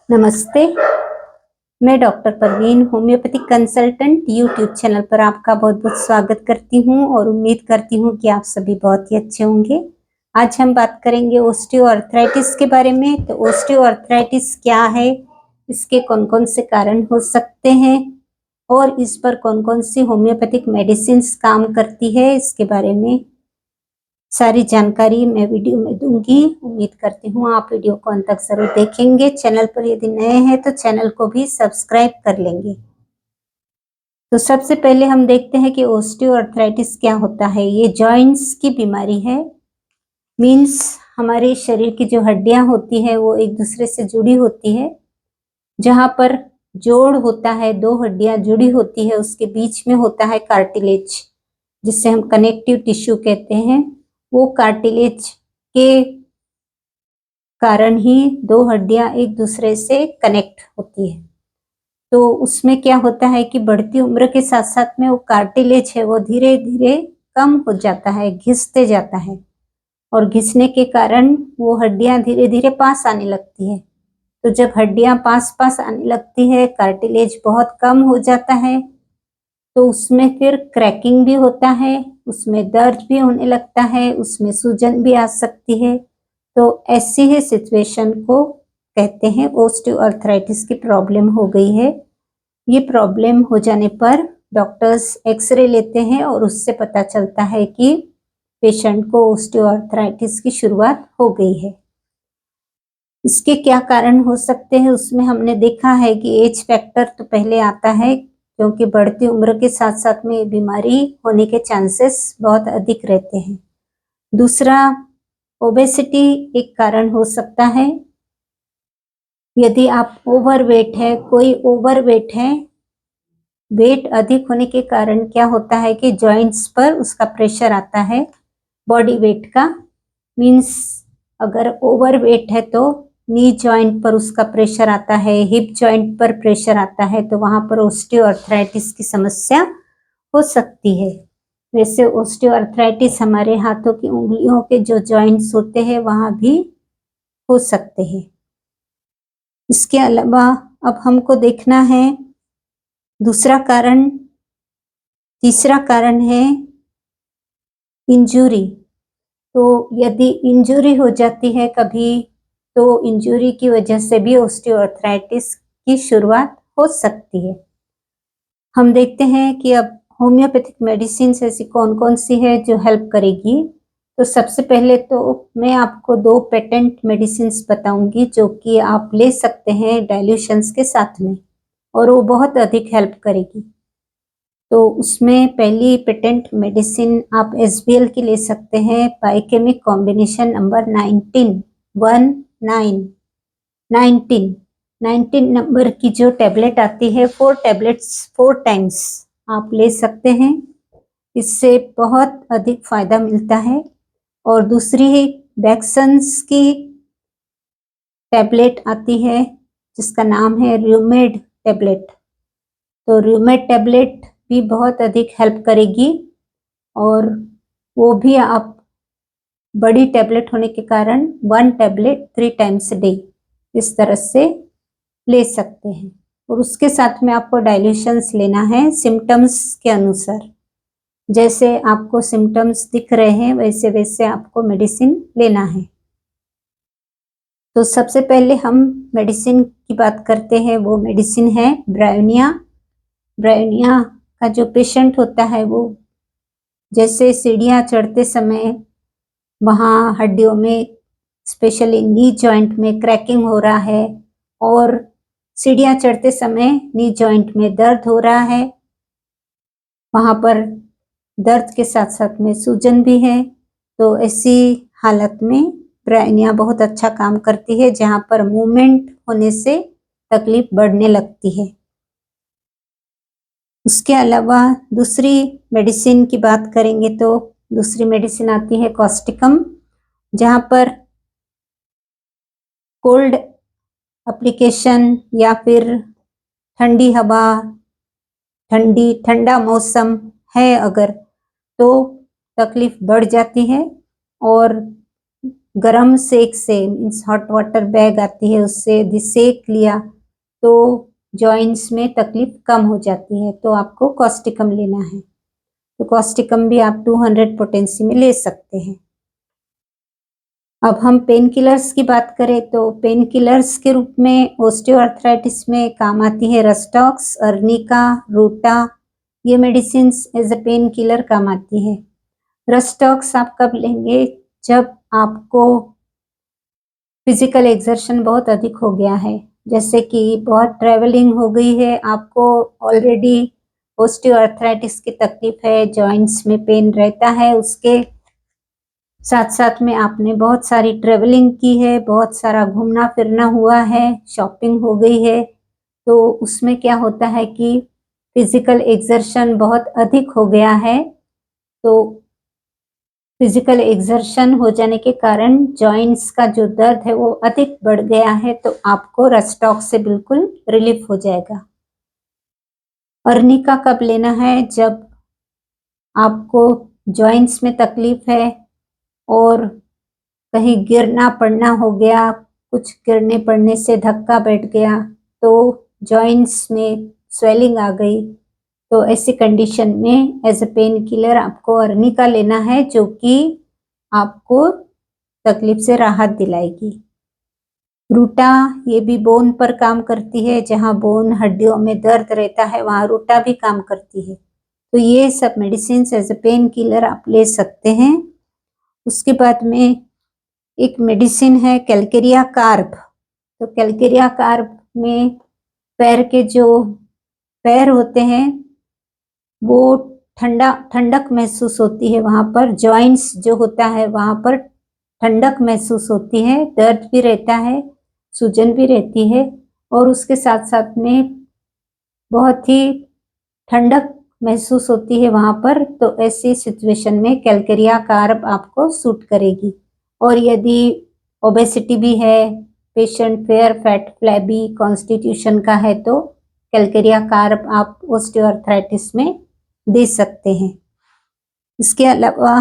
नमस्ते। मैं doctor Parveen homeopathic consultant YouTube channel पर आपका बहुत बहुत स्वागत करती हूं और उम्मीद करती हूं कि आप सभी बहुत ही अच्छे होंगे। आज हम बात करेंगे ओस्टियोआर्थराइटिस के बारे में। तो ओस्टियोआर्थराइटिस क्या है, इसके कौन कौन से कारण हो सकते हैं और इस पर कौन कौन सी होम्योपैथिक मेडिसिन काम करती है, इसके बारे में सारी जानकारी मैं वीडियो में दूंगी। उम्मीद करती हूँ आप वीडियो को अंत तक जरूर देखेंगे। चैनल पर यदि नए हैं तो चैनल को भी सब्सक्राइब कर लेंगे। तो सबसे पहले हम देखते हैं कि ओस्टियोआर्थराइटिस क्या होता है। ये जॉइंट्स की बीमारी है। मीन्स हमारे शरीर की जो हड्डियां होती है वो एक दूसरे से जुड़ी होती है। जहां पर जोड़ होता है, दो हड्डियां जुड़ी होती है, उसके बीच में होता है कार्टिलेज, जिससे हम कनेक्टिव टिश्यू कहते हैं। वो कार्टिलेज के कारण ही दो हड्डियां एक दूसरे से कनेक्ट होती है। तो उसमें क्या होता है कि बढ़ती उम्र के साथ साथ में वो कार्टिलेज है वो धीरे धीरे कम हो जाता है, घिसते जाता है, और घिसने के कारण वो हड्डियां धीरे धीरे पास आने लगती है। तो जब हड्डियां पास पास आने लगती है, कार्टिलेज बहुत कम हो जाता है, तो उसमें फिर क्रैकिंग भी होता है, उसमें दर्द भी होने लगता है, उसमें सूजन भी आ सकती है। तो ऐसी ही सिचुएशन को कहते हैं ओस्टियोआर्थराइटिस की प्रॉब्लम हो गई है। ये प्रॉब्लम हो जाने पर डॉक्टर्स एक्सरे लेते हैं और उससे पता चलता है कि पेशेंट को ओस्टियोआर्थराइटिस की शुरुआत हो गई है। इसके क्या कारण हो सकते हैं, उसमें हमने देखा है कि एज फैक्टर तो पहले आता है, क्योंकि बढ़ती उम्र के साथ साथ में बीमारी होने के चांसेस बहुत अधिक रहते हैं। दूसरा, ओबेसिटी एक कारण हो सकता है। यदि आप ओवरवेट है, कोई ओवरवेट है, वेट अधिक होने के कारण क्या होता है कि जॉइंट्स पर उसका प्रेशर आता है बॉडी वेट का। मीन्स अगर ओवरवेट है तो नी जॉइंट पर उसका प्रेशर आता है, हिप जॉइंट पर प्रेशर आता है, तो वहां पर ओस्टियोआर्थराइटिस की समस्या हो सकती है। वैसे ओस्टियोआर्थराइटिस हमारे हाथों की उंगलियों के जो जॉइंट्स होते हैं वहां भी हो सकते हैं। इसके अलावा अब हमको देखना है दूसरा कारण। तीसरा कारण है इंजुरी। तो यदि इंजुरी हो जाती है कभी, तो इंजुरी की वजह से भी ओस्टियोआर्थराइटिस की शुरुआत हो सकती है। हम देखते हैं कि अब होम्योपैथिक मेडिसिन ऐसी कौन कौन सी है जो हेल्प करेगी। तो सबसे पहले तो मैं आपको दो पेटेंट मेडिसिन बताऊंगी जो कि आप ले सकते हैं डाइल्यूशंस के साथ में, और वो बहुत अधिक हेल्प करेगी। तो उसमें पहली पेटेंट मेडिसिन आप एसबीएल की ले सकते हैं, बायोकेमिक कॉम्बिनेशन नंबर 19 नंबर की जो टैबलेट आती है, 4 टैबलेट्स 4 टाइम्स आप ले सकते हैं। इससे बहुत अधिक फायदा मिलता है। और दूसरी वैक्सन्स की टैबलेट आती है जिसका नाम है र्यूमेड टैबलेट। तो र्यूमेड टैबलेट भी बहुत अधिक हेल्प करेगी, और वो भी आप बड़ी टैबलेट होने के कारण 1 टैबलेट 3 टाइम्स डे इस तरह से ले सकते हैं। और उसके साथ में आपको डाइल्यूशंस लेना है सिम्टम्स के अनुसार। जैसे आपको सिम्टम्स दिख रहे हैं वैसे वैसे आपको मेडिसिन लेना है। तो सबसे पहले हम मेडिसिन की बात करते हैं। वो मेडिसिन है ब्रायोनिया। ब्रायोनिया का जो पेशेंट होता है वो जैसे सीढ़ियाँ चढ़ते समय वहाँ हड्डियों में, स्पेशली नी जॉइंट में क्रैकिंग हो रहा है, और सीढ़ियाँ चढ़ते समय नी जॉइंट में दर्द हो रहा है, वहाँ पर दर्द के साथ साथ में सूजन भी है, तो ऐसी हालत में ब्रायोनिया बहुत अच्छा काम करती है, जहाँ पर मूवमेंट होने से तकलीफ बढ़ने लगती है। उसके अलावा दूसरी मेडिसिन की बात करेंगे तो दूसरी मेडिसिन आती है कॉस्टिकम, जहाँ पर कोल्ड एप्लीकेशन या फिर ठंडी हवा, ठंडा मौसम है अगर, तो तकलीफ बढ़ जाती है और गर्म सेक से, मीन्स हॉट वाटर बैग आती है उससे यदि सेक लिया तो जॉइंट्स में तकलीफ कम हो जाती है। तो आपको कॉस्टिकम लेना है। तो कॉस्टिकम भी आप 200 पोटेंसी में ले सकते हैं। अब हम पेन किलर्स की बात करें तो पेन किलर्स के रूप में ओस्टियोआर्थराइटिस में काम आती है रस्टॉक्स, अर्निका, रूटा। ये medicine as a painkiller काम आती है। रस्टॉक्स आप कब लेंगे? जब आपको फिजिकल एक्सर्शन बहुत अधिक हो गया है, जैसे कि बहुत ट्रैवलिंग हो गई है, आपको ऑलरेडी ओस्टियोआर्थराइटिस की तकलीफ है, जॉइंट्स में पेन रहता है, उसके साथ साथ में आपने बहुत सारी ट्रैवलिंग की है, बहुत सारा घूमना फिरना हुआ है, शॉपिंग हो गई है, तो उसमें क्या होता है कि फिजिकल एक्सर्शन बहुत अधिक हो गया है। तो फिजिकल एक्सर्शन हो जाने के कारण जॉइंट्स का जो दर्द है वो अधिक बढ़ गया है, तो आपको रस्टॉक से बिल्कुल रिलीफ हो जाएगा। अर्निका कब लेना है? जब आपको जॉइंट्स में तकलीफ है और कहीं गिरना पड़ना हो गया, कुछ गिरने पड़ने से धक्का बैठ गया, तो जॉइंट्स में स्वेलिंग आ गई, तो ऐसी कंडीशन में एज अ पेन किलर आपको अर्निका लेना है, जो कि आपको तकलीफ से राहत दिलाएगी। रूटा, ये भी बोन पर काम करती है, जहाँ बोन हड्डियों में दर्द रहता है वहाँ रूटा भी काम करती है। तो ये सब medicine as a painkiller आप ले सकते हैं। उसके बाद में एक मेडिसिन है कैलकेरिया कार्ब। तो कैलकेरिया कार्ब में पैर के जो पैर होते हैं वो ठंडक महसूस होती है, वहाँ पर जॉइंट्स जो होता है वहाँ पर ठंडक महसूस होती है, दर्द भी रहता है, सूजन भी रहती है और उसके साथ साथ में बहुत ही ठंडक महसूस होती है वहाँ पर। तो ऐसी सिचुएशन में कैलकेरिया कार्ब आपको सूट करेगी। और यदि ओबेसिटी भी है, patient fair, fat, flabby constitution का है, तो कैलकेरिया कार्ब आप ओस्टियोआर्थराइटिस में दे सकते हैं। इसके अलावा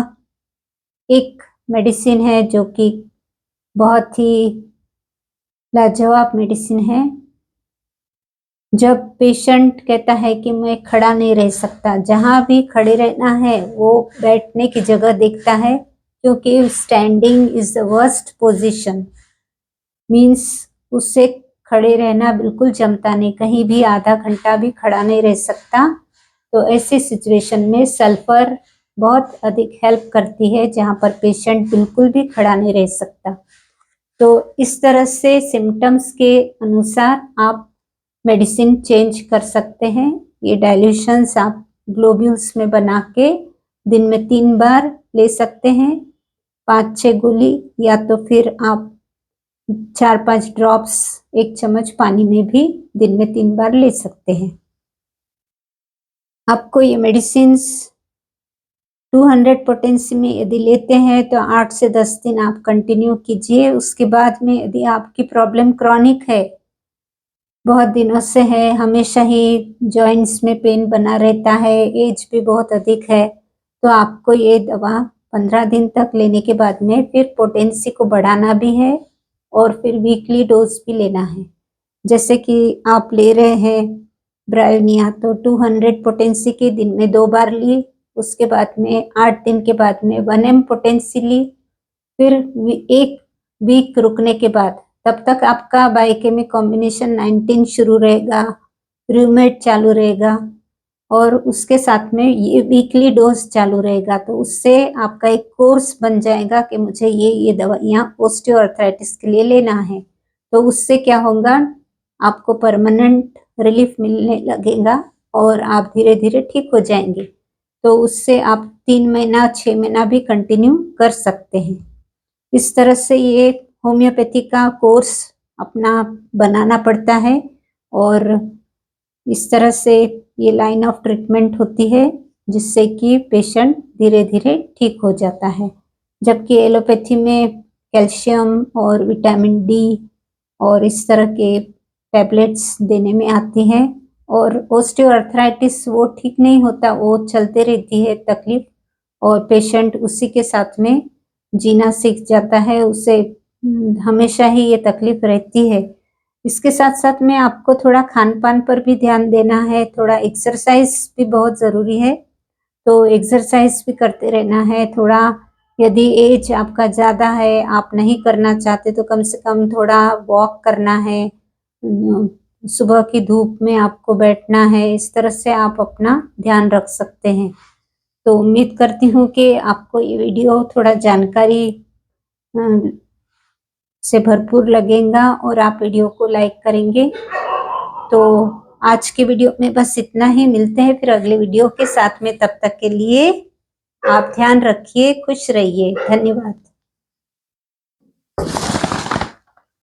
एक मेडिसिन है जो कि बहुत ही लाजवाब मेडिसिन है। जब पेशेंट कहता है कि मैं खड़ा नहीं रह सकता, जहाँ भी खड़े रहना है वो बैठने की जगह देखता है, क्योंकि standing is the worst position, means उसे खड़े रहना बिल्कुल जमता नहीं, कहीं भी आधा घंटा भी खड़ा नहीं रह सकता। तो ऐसी सिचुएशन में सल्फर बहुत अधिक हेल्प करती है, जहाँ पर पेशेंट बिल्कुल भी खड़ा नहीं रह सकता। तो इस तरह से सिम्टम्स के अनुसार आप मेडिसिन चेंज कर सकते हैं। ये डाइल्यूशंस आप ग्लोब्यूल्स में बना के दिन में 3 बार ले सकते हैं, 5-6 गोली, या तो फिर आप 4-5 ड्रॉप्स 1 चम्मच पानी में भी दिन में 3 बार ले सकते हैं। आपको ये मेडिसिन 200 पोटेंसी में यदि लेते हैं तो 8 से 10 दिन आप कंटिन्यू कीजिए। उसके बाद में यदि आपकी प्रॉब्लम क्रॉनिक है, बहुत दिनों से है, हमेशा ही जॉइंट्स में पेन बना रहता है, एज भी बहुत अधिक है, तो आपको ये दवा 15 दिन तक लेने के बाद में फिर पोटेंसी को बढ़ाना भी है और फिर वीकली डोज भी लेना है। जैसे कि आप ले रहे हैं ब्रायोनिया, तो 200 पोटेंसी के दिन में 2 बार ली, उसके बाद में 8 दिन के बाद में 1 m पोटेंसी ली, फिर 1 वीक रुकने के बाद, तब तक आपका बायोकेमिक कॉम्बिनेशन 19 शुरू रहेगा, रूमेट चालू रहेगा और उसके साथ में ये वीकली डोज चालू रहेगा। तो उससे आपका एक कोर्स बन जाएगा कि मुझे ये दवाइयाँ ओस्टियोआर्थराइटिस के लिए लेना है। तो उससे क्या होगा, आपको परमानेंट रिलीफ मिलने लगेगा और आप धीरे धीरे ठीक हो जाएंगे। तो उससे आप 3 महीना 6 महीना भी कंटिन्यू कर सकते हैं। इस तरह से ये होम्योपैथी का कोर्स अपना बनाना पड़ता है और इस तरह से ये लाइन ऑफ ट्रीटमेंट होती है, जिससे कि पेशेंट धीरे धीरे ठीक हो जाता है। जबकि एलोपैथी में कैल्शियम और विटामिन डी और इस तरह के टैबलेट्स देने में आती हैं, और ओस्टियोआर्थराइटिस वो ठीक नहीं होता, वो चलते रहती है तकलीफ और पेशेंट उसी के साथ में जीना सीख जाता है, उसे हमेशा ही ये तकलीफ रहती है। इसके साथ-साथ में आपको थोड़ा खान-पान पर भी ध्यान देना है, थोड़ा एक्सरसाइज़ भी बहुत ज़रूरी है, तो एक्सरसाइज़ भी करते रहना है। थोड़ा यदि एज आपका ज़्यादा है, आप नहीं करना चाहते तो कम से कम थोड़ा वॉक करना है। सुबह की धूप में आपको बैठना है, इस तरह से आप अपना ध्यान रख सकते हैं। तो उम्मीद करती हूँ कि आपको ये वीडियो थोड़ा जानकारी अ, से भरपूर लगेगा और आप वीडियो को लाइक करेंगे। तो आज के वीडियो में बस इतना ही, मिलते हैं फिर अगले वीडियो के साथ में, तब तक के लिए आप ध्यान रखिए, खुश रहिए। धन्यवाद।